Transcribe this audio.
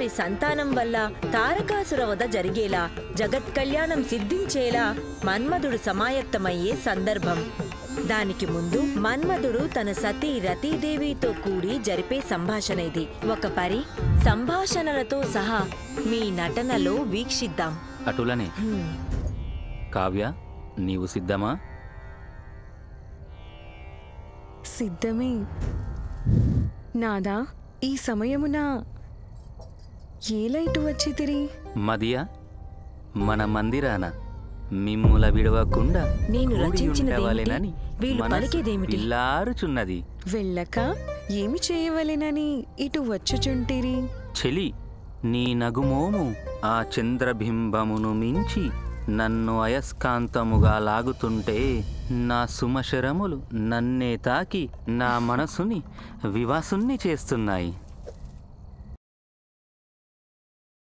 వారి సంతానం వల్ల తారకాసుర వధ జరిగేలా, జగత్ కళ్యాణం సిద్ధించేలా మన్మధుడు సమాయత్తమయ్యే సందర్భం. దానికి ముందు మన్మధుడు తన సతీ రతీదేవితో కూడి జరిపే సంభాషణ ఇది. ఒక పరి సంభాషణలతో సహా మీ నటనలో వీక్షిద్దాం. అటులనే. కావ్య, నీవు సిద్ధమా? సిద్ధమే నాదా. ఈ సమయమున ఏలైటు వచ్చితిరి? మదియ, మన మందిరాన మిమ్ముల విడవకుండా నేను రచించినదేమిటి? వీళ్ళు పలికేదేమిటి? పిల్లారుచున్నది. వెళ్ళక ఏమి చేయవలెనని ఇటు వచ్చుచుంటిరి? చెలి, నీ నగుమోము ఆ చంద్రబింబమును మించి నన్ను అయస్కాంతముగా లాగుతుంటే నా సుమశరములు నన్నే తాకి నా మనసుని వివాసుని చేస్తున్నాయి.